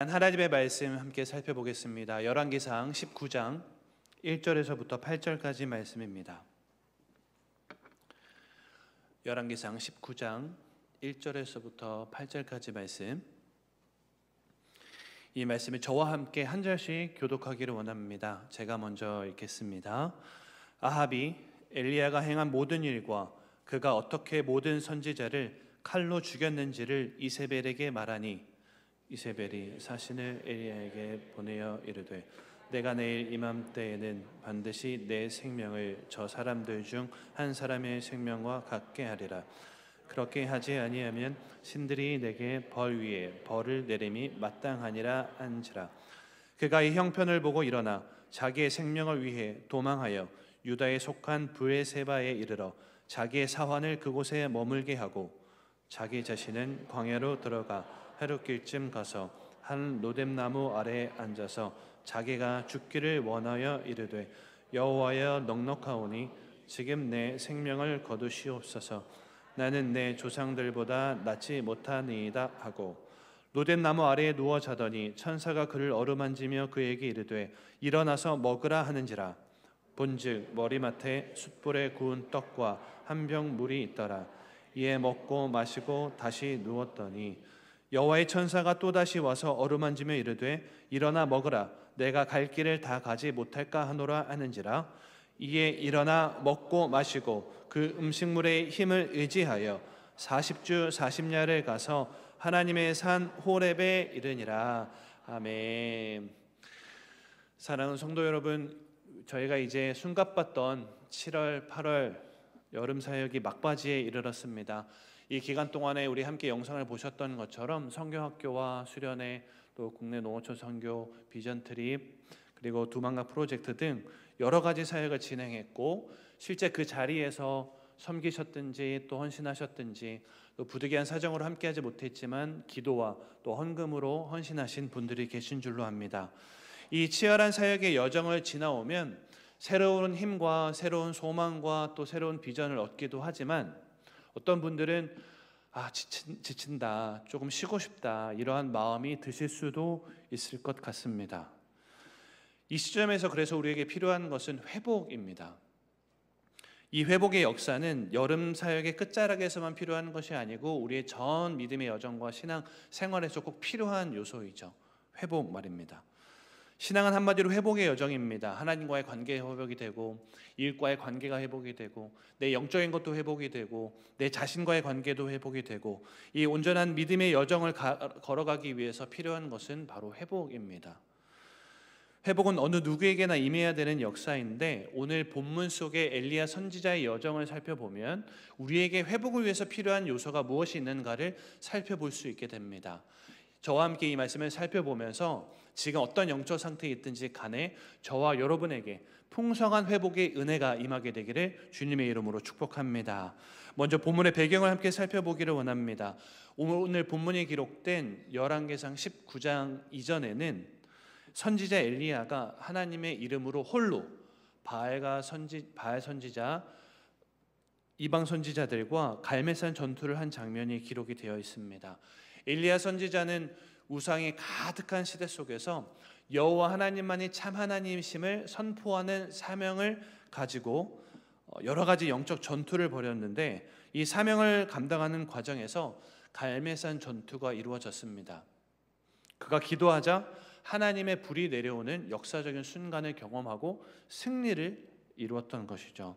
하나님의 말씀 함께 살펴보겠습니다. 열왕기상 19장 1절에서부터 8절까지 말씀입니다. 열왕기상 19장 1절에서부터 8절까지 말씀. 이 말씀을 저와 함께 한 절씩 교독하기를 원합니다. 제가 먼저 읽겠습니다. 아합이 엘리야가 행한 모든 일과 그가 어떻게 모든 선지자를 칼로 죽였는지를 이세벨에게 말하니 이세벨이 사신을 엘리야에게 보내어 이르되 내가 내일 이맘때에는 반드시 내 생명을 저 사람들 중 한 사람의 생명과 같게 하리라. 그렇게 하지 아니하면 신들이 내게 벌 위에 벌을 내림이 마땅하니라 한지라. 그가 이 형편을 보고 일어나 자기의 생명을 위해 도망하여 유다에 속한 브에세바에 이르러 자기의 사환을 그곳에 머물게 하고 자기 자신은 광야로 들어가 해루길쯤 가서 한 로뎀나무 아래에 앉아서 자기가 죽기를 원하여 이르되 여호와여 넉넉하오니 지금 내 생명을 거두시옵소서. 나는 내 조상들보다 낫지 못하니이다 하고 로뎀나무 아래에 누워 자더니 천사가 그를 어루만지며 그에게 이르되 일어나서 먹으라 하는지라. 본즉 머리맡에 숯불에 구운 떡과 한 병 물이 있더라. 이에 먹고 마시고 다시 누웠더니 여호와의 천사가 또다시 와서 어루만지며 이르되 일어나 먹으라. 내가 갈 길을 다 가지 못할까 하노라 하는지라. 이에 일어나 먹고 마시고 그 음식물의 힘을 의지하여 40주 40야를 가서 하나님의 산 호렙에 이르니라. 아멘. 사랑하는 성도 여러분, 저희가 이제 숨가빴던 7월 8월 여름 사역이 막바지에 이르렀습니다. 이 기간 동안에 우리 함께 영상을 보셨던 것처럼 성경학교와 수련회, 또 국내 농어촌 선교, 비전 트립, 그리고 두만강 프로젝트 등 여러 가지 사역을 진행했고, 실제 그 자리에서 섬기셨든지 또 헌신하셨든지 또 부득이한 사정으로 함께하지 못했지만 기도와 또 헌금으로 헌신하신 분들이 계신 줄로 압니다. 이 치열한 사역의 여정을 지나오면 새로운 힘과 새로운 소망과 또 새로운 비전을 얻기도 하지만 어떤 분들은 지친다, 조금 쉬고 싶다, 이러한 마음이 드실 수도 있을 것 같습니다. 이 시점에서 그래서 우리에게 필요한 것은 회복입니다. 이 회복의 역사는 여름 사역의 끝자락에서만 필요한 것이 아니고 우리의 전 믿음의 여정과 신앙 생활에서 꼭 필요한 요소이죠. 회복 말입니다. 신앙은 한마디로 회복의 여정입니다. 하나님과의 관계가 회복이 되고 이웃과의 관계가 회복이 되고 내 영적인 것도 회복이 되고 내 자신과의 관계도 회복이 되고 이 온전한 믿음의 여정을 걸어가기 위해서 필요한 것은 바로 회복입니다. 회복은 어느 누구에게나 임해야 되는 역사인데 오늘 본문 속의 엘리야 선지자의 여정을 살펴보면 우리에게 회복을 위해서 필요한 요소가 무엇이 있는가를 살펴볼 수 있게 됩니다. 저와 함께 이 말씀을 살펴보면서 지금 어떤 영적 상태에 있든지 간에 저와 여러분에게 풍성한 회복의 은혜가 임하게 되기를 주님의 이름으로 축복합니다. 먼저 본문의 배경을 함께 살펴보기를 원합니다. 오늘 본문에 기록된 열왕기상 19장 이전에는 선지자 엘리야가 하나님의 이름으로 홀로 바알 선지자, 이방 선지자들과 갈멜산 전투를 한 장면이 기록이 되어 있습니다. 엘리야 선지자는 우상이 가득한 시대 속에서 여호와 하나님만이 참 하나님이심을 선포하는 사명을 가지고 여러 가지 영적 전투를 벌였는데 이 사명을 감당하는 과정에서 갈멜산 전투가 이루어졌습니다. 그가 기도하자 하나님의 불이 내려오는 역사적인 순간을 경험하고 승리를 이루었던 것이죠.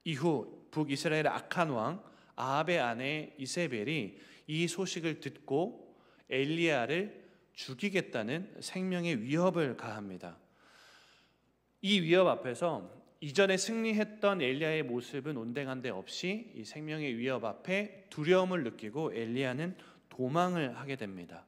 이후 북이스라엘의 악한 왕 아합의 아내 이세벨이 이 소식을 듣고 엘리야를 죽이겠다는 생명의 위협을 가합니다. 이 위협 앞에서 이전에 승리했던 엘리야의 모습은 온데간 데 없이 이 생명의 위협 앞에 두려움을 느끼고 엘리야는 도망을 하게 됩니다.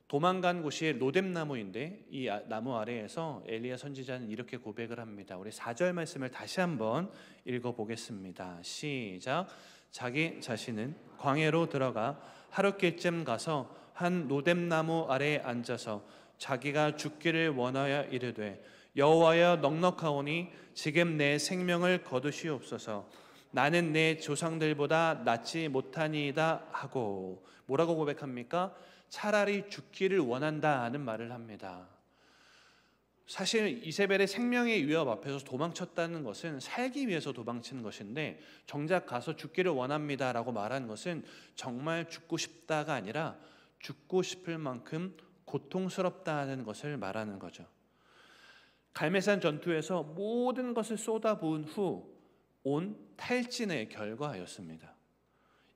도망간 곳이 로뎀나무인데 이 나무 아래에서 엘리야 선지자는 이렇게 고백을 합니다. 우리 4절 말씀을 다시 한번 읽어보겠습니다. 시작. 자기 자신은 광야로 들어가 하룻길쯤 가서 한 로뎀나무 아래에 앉아서 자기가 죽기를 원하여 이르되 여호와여 넉넉하오니 지금 내 생명을 거두시옵소서. 나는 내 조상들보다 낫지 못하니이다 하고 뭐라고 고백합니까? 차라리 죽기를 원한다 하는 말을 합니다. 사실 이세벨의 생명의 위협 앞에서 도망쳤다는 것은 살기 위해서 도망치는 것인데, 정작 가서 죽기를 원합니다라고 말한 것은 정말 죽고 싶다가 아니라 죽고 싶을 만큼 고통스럽다는 것을 말하는 거죠. 갈매산 전투에서 모든 것을 쏟아부은 후 온 탈진의 결과였습니다.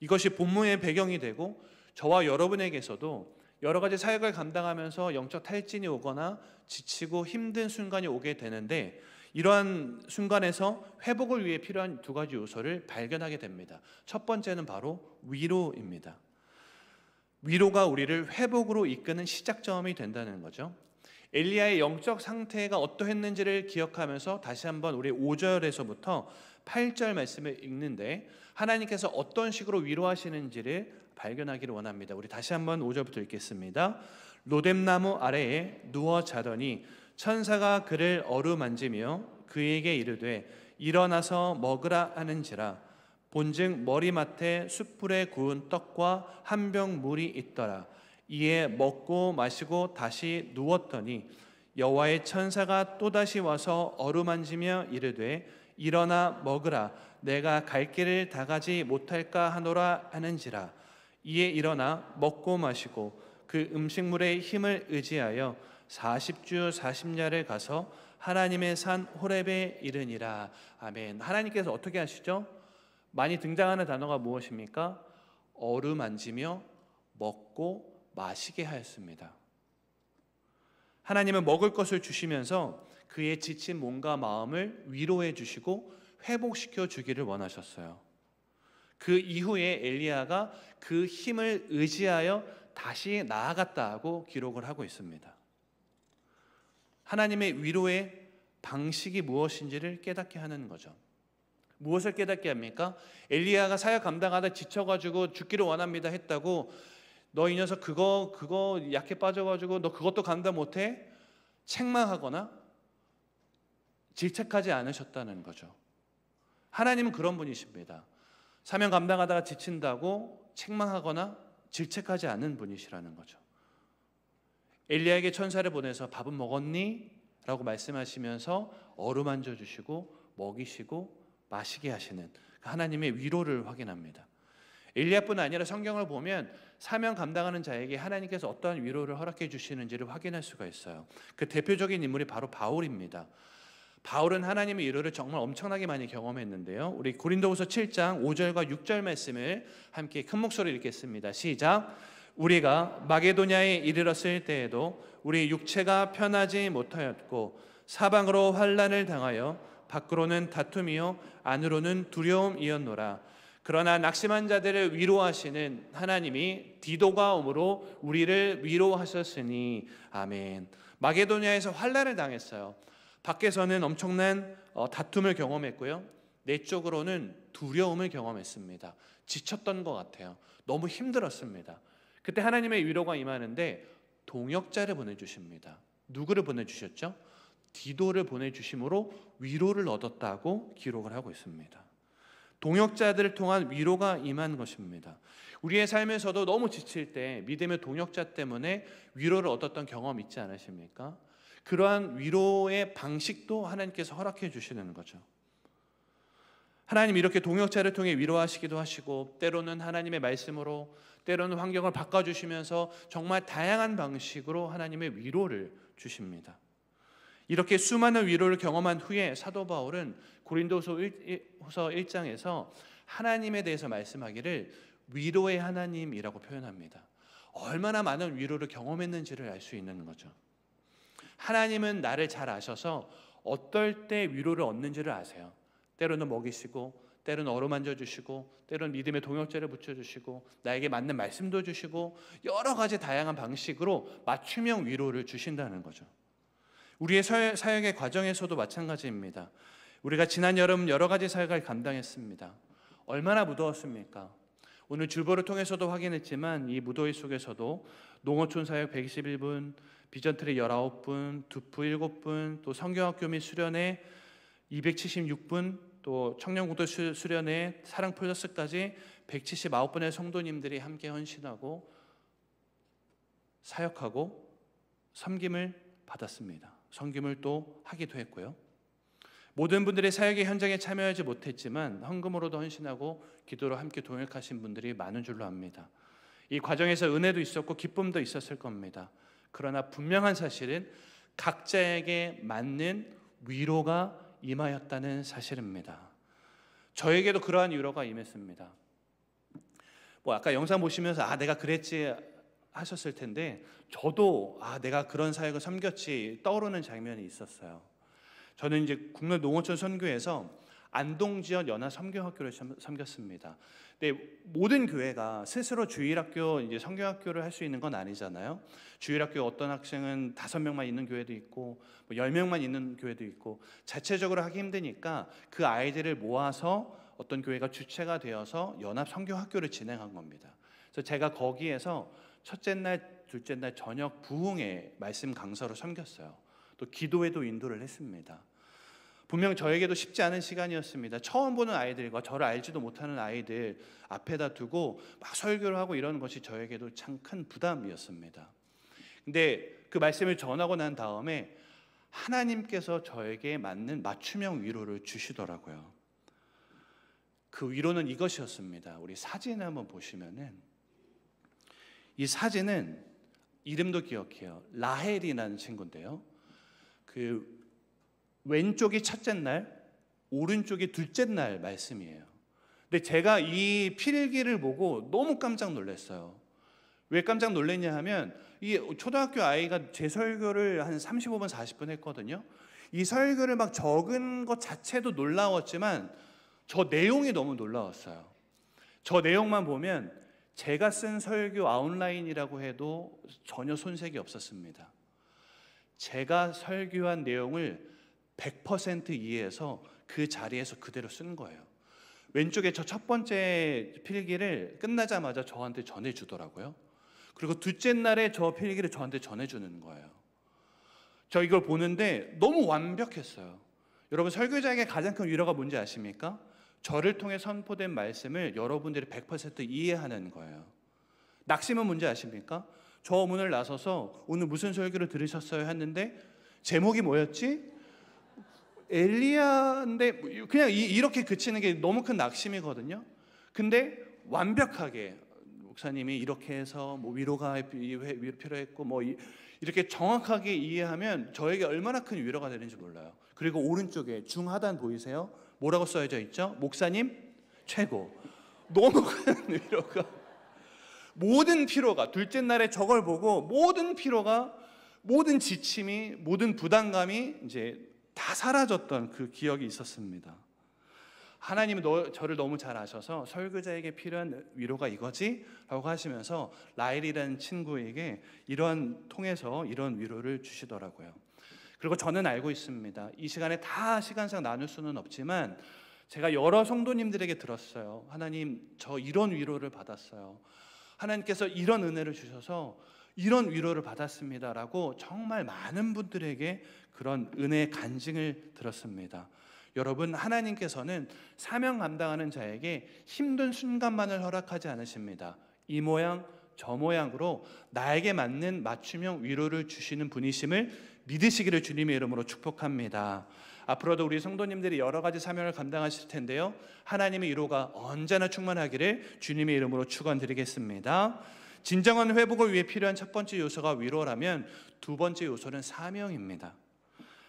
이것이 본문의 배경이 되고 저와 여러분에게서도 여러 가지 사역을 감당하면서 영적 탈진이 오거나 지치고 힘든 순간이 오게 되는데, 이러한 순간에서 회복을 위해 필요한 두 가지 요소를 발견하게 됩니다. 첫 번째는 바로 위로입니다. 위로가 우리를 회복으로 이끄는 시작점이 된다는 거죠. 엘리야의 영적 상태가 어떠했는지를 기억하면서 다시 한번 우리 5절에서부터 8절 말씀을 읽는데, 하나님께서 어떤 식으로 위로하시는지를 발견하기를 원합니다. 우리 다시 한번 5절부터 읽겠습니다. 로뎀나무 아래에 누워 자더니 천사가 그를 어루만지며 그에게 이르되 일어나서 먹으라 하는지라. 본즉 머리맡에 숯불에 구운 떡과 한 병 물이 있더라. 이에 먹고 마시고 다시 누웠더니 여호와의 천사가 또다시 와서 어루만지며 이르되 일어나 먹으라. 내가 갈 길을 다 가지 못할까 하노라 하는지라. 이에 일어나 먹고 마시고 그 음식물의 힘을 의지하여 40주 40야를 가서 하나님의 산 호렙에 이르니라. 아멘. 하나님께서 어떻게 하시죠? 많이 등장하는 단어가 무엇입니까? 어루만지며 먹고 마시게 하였습니다. 하나님은 먹을 것을 주시면서 그의 지친 몸과 마음을 위로해 주시고 회복시켜 주기를 원하셨어요. 그 이후에 엘리야가 그 힘을 의지하여 다시 나아갔다고 기록을 하고 있습니다. 하나님의 위로의 방식이 무엇인지를 깨닫게 하는 거죠. 무엇을 깨닫게 합니까? 엘리야가 사역 감당하다 지쳐가지고 죽기를 원합니다 했다고 너 이 녀석 그거 약해 빠져가지고 너 그것도 감당 못해? 책망하거나 질책하지 않으셨다는 거죠. 하나님은 그런 분이십니다. 사명 감당하다가 지친다고 책망하거나 질책하지 않는 분이시라는 거죠. 엘리야에게 천사를 보내서 밥은 먹었니? 라고 말씀하시면서 어루만져 주시고 먹이시고 마시게 하시는 하나님의 위로를 확인합니다. 엘리야뿐 아니라 성경을 보면 사명 감당하는 자에게 하나님께서 어떠한 위로를 허락해 주시는지를 확인할 수가 있어요. 그 대표적인 인물이 바로 바울입니다. 바울은 하나님의 위로를 정말 엄청나게 많이 경험했는데요. 우리 고린도후서 7장 5절과 6절 말씀을 함께 큰 목소리로 읽겠습니다. 시작. 우리가 마게도냐에 이르렀을 때에도 우리 육체가 편하지 못하였고 사방으로 환난을 당하여 밖으로는 다툼이요 안으로는 두려움이었노라. 그러나 낙심한 자들을 위로하시는 하나님이 디도가 오므로 우리를 위로하셨으니 아멘. 마게도냐에서 환난을 당했어요. 밖에서는 엄청난 다툼을 경험했고요. 내적으로는 두려움을 경험했습니다. 지쳤던 것 같아요. 너무 힘들었습니다. 그때 하나님의 위로가 임하는데 동역자를 보내주십니다. 누구를 보내주셨죠? 디도를 보내주심으로 위로를 얻었다고 기록을 하고 있습니다. 동역자들을 통한 위로가 임한 것입니다. 우리의 삶에서도 너무 지칠 때 믿음의 동역자 때문에 위로를 얻었던 경험 있지 않으십니까? 그러한 위로의 방식도 하나님께서 허락해 주시는 거죠. 하나님 이렇게 동역자를 통해 위로하시기도 하시고 때로는 하나님의 말씀으로 때로는 환경을 바꿔주시면서 정말 다양한 방식으로 하나님의 위로를 주십니다. 이렇게 수많은 위로를 경험한 후에 사도 바울은 고린도후서 1장에서 하나님에 대해서 말씀하기를 위로의 하나님이라고 표현합니다. 얼마나 많은 위로를 경험했는지를 알 수 있는 거죠. 하나님은 나를 잘 아셔서 어떨 때 위로를 얻는지를 아세요. 때로는 먹이시고 때로는 어루만져 주시고 때로는 믿음의 동역자를 붙여주시고 나에게 맞는 말씀도 주시고 여러 가지 다양한 방식으로 맞춤형 위로를 주신다는 거죠. 우리의 사역의 과정에서도 마찬가지입니다. 우리가 지난 여름 여러 가지 사역을 감당했습니다. 얼마나 무더웠습니까? 오늘 줄보를 통해서도 확인했지만 이 무더위 속에서도 농어촌 사역 121분, 비전트리 19분, 두프 7분, 또 성경학교 및 수련회 276분, 또 청년공도 수련회 사랑 플러스까지 179분의 성도님들이 함께 헌신하고 사역하고 섬김을 받았습니다. 섬김을 또 하기도 했고요. 모든 분들이 사역의 현장에 참여하지 못했지만 헌금으로도 헌신하고 기도로 함께 동역하신 분들이 많은 줄로 압니다. 이 과정에서 은혜도 있었고 기쁨도 있었을 겁니다. 그러나 분명한 사실은 각자에게 맞는 위로가 임하였다는 사실입니다. 저에게도 그러한 위로가 임했습니다. 아까 영상 보시면서 내가 그랬지 하셨을 텐데, 저도 내가 그런 사역을 섬겼지 떠오르는 장면이 있었어요. 저는 이제 국내 농어촌 선교에서 안동지역 연합 선교학교를 섬겼습니다. 근데 모든 교회가 스스로 주일학교 이제 선교학교를 할 수 있는 건 아니잖아요. 주일학교 어떤 학생은 5명만 있는 교회도 있고 10명만 있는 교회도 있고 자체적으로 하기 힘드니까 그 아이들을 모아서 어떤 교회가 주체가 되어서 연합 선교학교를 진행한 겁니다. 그래서 제가 거기에서 첫째 날, 둘째 날 저녁 부흥회 말씀 강사로 섬겼어요. 또 기도회도 인도를 했습니다. 분명 저에게도 쉽지 않은 시간이었습니다. 처음 보는 아이들과 저를 알지도 못하는 아이들 앞에다 두고 막 설교를 하고 이러는 것이 저에게도 참 큰 부담이었습니다. 근데 그 말씀을 전하고 난 다음에 하나님께서 저에게 맞는 맞춤형 위로를 주시더라고요. 그 위로는 이것이었습니다. 우리 사진을 한번 보시면은, 이 사진은 이름도 기억해요. 라헬이라는 친구인데요. 그 왼쪽이 첫째 날, 오른쪽이 둘째 날 말씀이에요. 근데 제가 이 필기를 보고 너무 깜짝 놀랐어요. 왜 깜짝 놀랐냐 하면, 이 초등학교 아이가 제 설교를 한 35분, 40분 했거든요. 이 설교를 막 적은 것 자체도 놀라웠지만 저 내용이 너무 놀라웠어요. 저 내용만 보면 제가 쓴 설교 아웃라인이라고 해도 전혀 손색이 없었습니다. 제가 설교한 내용을 100% 이해해서 그 자리에서 그대로 쓴 거예요. 왼쪽에 저 첫 번째 필기를 끝나자마자 저한테 전해주더라고요. 그리고 둘째 날에 저 필기를 저한테 전해주는 거예요. 저 이걸 보는데 너무 완벽했어요. 여러분, 설교자에게 가장 큰 위로가 뭔지 아십니까? 저를 통해 선포된 말씀을 여러분들이 100% 이해하는 거예요. 낙심은 뭔지 아십니까? 저 오늘 나서서 오늘 무슨 설교를 들으셨어요? 했는데 제목이 뭐였지? 엘리야인데 그냥 이렇게 그치는 게 너무 큰 낙심이거든요. 근데 완벽하게 목사님이 이렇게 해서 위로가 필요했고 이렇게 정확하게 이해하면 저에게 얼마나 큰 위로가 되는지 몰라요. 그리고 오른쪽에 중하단 보이세요? 뭐라고 써져 있죠? 목사님 최고. 너무 큰 위로가, 모든 피로가, 둘째 날에 저걸 보고 모든 피로가, 모든 지침이, 모든 부담감이 이제 다 사라졌던 그 기억이 있었습니다. 하나님은 저를 너무 잘 아셔서 설교자에게 필요한 위로가 이거지? 라고 하시면서 라헬이라는 친구에게 통해서 이런 위로를 주시더라고요. 그리고 저는 알고 있습니다. 이 시간에 다 시간상 나눌 수는 없지만 제가 여러 성도님들에게 들었어요. 하나님, 저 이런 위로를 받았어요. 하나님께서 이런 은혜를 주셔서 이런 위로를 받았습니다 라고 정말 많은 분들에게 그런 은혜의 간증을 들었습니다. 여러분, 하나님께서는 사명 감당하는 자에게 힘든 순간만을 허락하지 않으십니다. 이 모양 저 모양으로 나에게 맞는 맞춤형 위로를 주시는 분이심을 믿으시기를 주님의 이름으로 축복합니다. 앞으로도 우리 성도님들이 여러 가지 사명을 감당하실 텐데요, 하나님의 위로가 언제나 충만하기를 주님의 이름으로 축원드리겠습니다. 진정한 회복을 위해 필요한 첫 번째 요소가 위로라면 두 번째 요소는 사명입니다.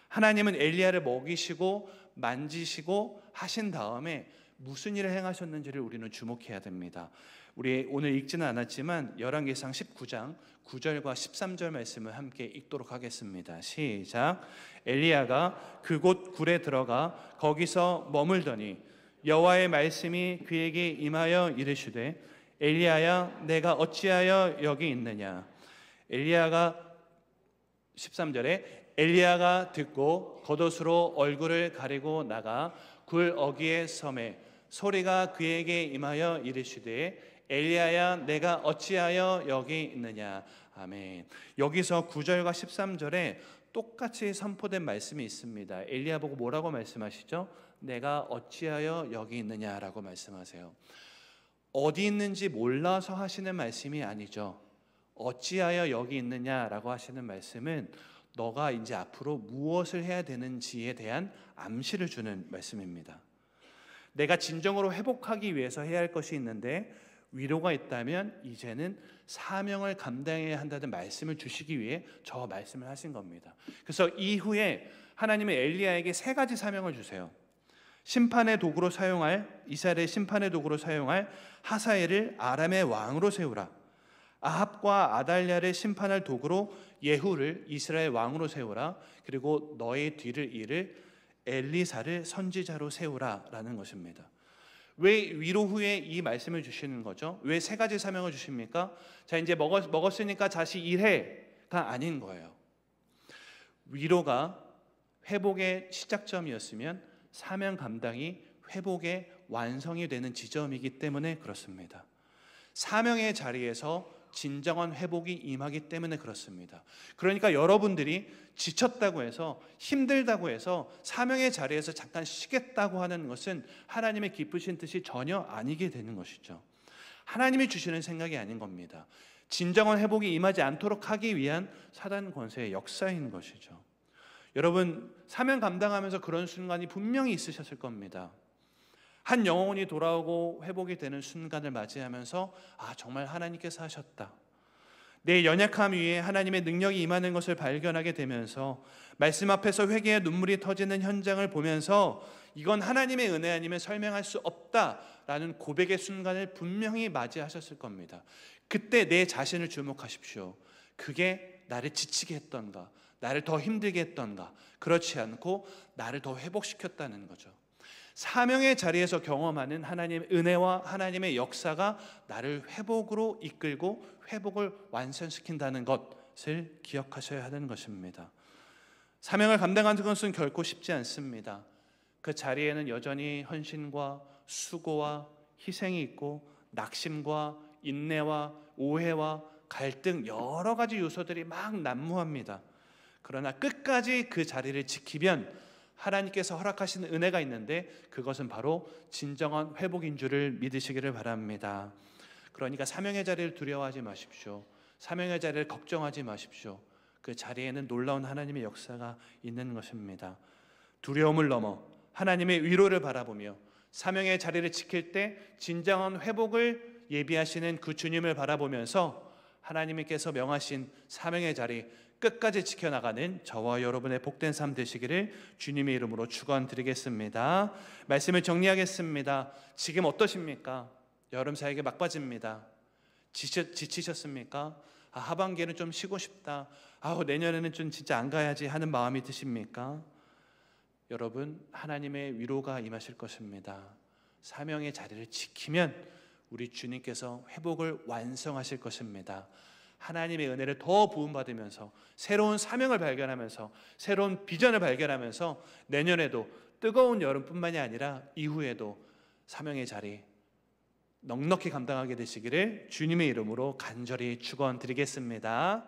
하나님은 엘리야를 먹이시고 만지시고 하신 다음에 무슨 일을 행하셨는지를 우리는 주목해야 됩니다. 우리 오늘 읽지는 않았지만 열왕기상 19장 9절과 13절 말씀을 함께 읽도록 하겠습니다. 시작. 엘리야가 그곳 굴에 들어가 거기서 머물더니 여호와의 말씀이 그에게 임하여 이르시되 엘리야야, 내가 어찌하여 여기 있느냐? 엘리야가 13절에 엘리야가 듣고 겉옷으로 얼굴을 가리고 나가 굴 어귀에 섬에 소리가 그에게 임하여 이르시되 엘리야야, 내가 어찌하여 여기 있느냐? 아멘. 여기서 9절과 13절에 똑같이 선포된 말씀이 있습니다. 엘리야 보고 뭐라고 말씀하시죠? 내가 어찌하여 여기 있느냐라고 말씀하세요. 어디 있는지 몰라서 하시는 말씀이 아니죠. 어찌하여 여기 있느냐라고 하시는 말씀은 너가 이제 앞으로 무엇을 해야 되는지에 대한 암시를 주는 말씀입니다. 내가 진정으로 회복하기 위해서 해야 할 것이 있는데 위로가 있다면 이제는 사명을 감당해야 한다는 말씀을 주시기 위해 저 말씀을 하신 겁니다. 그래서 이후에 하나님은 엘리야에게 3가지 사명을 주세요. 심판의 도구로 사용할, 이스라엘의 심판의 도구로 사용할 하사엘을 아람의 왕으로 세우라. 아합과 아달랴를 심판할 도구로 예후를 이스라엘 왕으로 세우라. 그리고 너의 뒤를 이을 엘리사를 선지자로 세우라라는 것입니다. 왜 위로 후에 이 말씀을 주시는 거죠? 왜 3가지 사명을 주십니까? 자, 이제 먹었으니까 다시 일해가 아닌 거예요. 위로가 회복의 시작점이었으면 사명 감당이 회복의 완성이 되는 지점이기 때문에 그렇습니다. 사명의 자리에서 진정한 회복이 임하기 때문에 그렇습니다. 그러니까 여러분들이 지쳤다고 해서 힘들다고 해서 사명의 자리에서 잠깐 쉬겠다고 하는 것은 하나님의 기쁘신 뜻이 전혀 아니게 되는 것이죠. 하나님이 주시는 생각이 아닌 겁니다. 진정한 회복이 임하지 않도록 하기 위한 사단 권세의 역사인 것이죠. 여러분, 사명 감당하면서 그런 순간이 분명히 있으셨을 겁니다. 한 영혼이 돌아오고 회복이 되는 순간을 맞이하면서 정말 하나님께서 하셨다. 내 연약함 위에 하나님의 능력이 임하는 것을 발견하게 되면서 말씀 앞에서 회개의 눈물이 터지는 현장을 보면서 이건 하나님의 은혜 아니면 설명할 수 없다라는 고백의 순간을 분명히 맞이하셨을 겁니다. 그때 내 자신을 주목하십시오. 그게 나를 지치게 했던가, 나를 더 힘들게 했던가, 그렇지 않고 나를 더 회복시켰다는 거죠. 사명의 자리에서 경험하는 하나님의 은혜와 하나님의 역사가 나를 회복으로 이끌고 회복을 완성시킨다는 것을 기억하셔야 하는 것입니다. 사명을 감당하는 것은 결코 쉽지 않습니다. 그 자리에는 여전히 헌신과 수고와 희생이 있고 낙심과 인내와 오해와 갈등, 여러 가지 요소들이 막 난무합니다. 그러나 끝까지 그 자리를 지키면 하나님께서 허락하시는 은혜가 있는데 그것은 바로 진정한 회복인 줄을 믿으시기를 바랍니다. 그러니까 사명의 자리를 두려워하지 마십시오. 사명의 자리를 걱정하지 마십시오. 그 자리에는 놀라운 하나님의 역사가 있는 것입니다. 두려움을 넘어 하나님의 위로를 바라보며 사명의 자리를 지킬 때 진정한 회복을 예비하시는 그 주님을 바라보면서 하나님께서 명하신 사명의 자리 끝까지 지켜나가는 저와 여러분의 복된 삶 되시기를 주님의 이름으로 축원드리겠습니다. 말씀을 정리하겠습니다. 지금 어떠십니까? 여름 사역에 막바지입니다. 지치셨습니까? 하반기에는 좀 쉬고 싶다. 내년에는 좀 진짜 안 가야지 하는 마음이 드십니까? 여러분, 하나님의 위로가 임하실 것입니다. 사명의 자리를 지키면 우리 주님께서 회복을 완성하실 것입니다. 하나님의 은혜를 더 부음받으면서 새로운 사명을 발견하면서 새로운 비전을 발견하면서 내년에도 뜨거운 여름뿐만이 아니라 이후에도 사명의 자리 넉넉히 감당하게 되시기를 주님의 이름으로 간절히 축원드리겠습니다.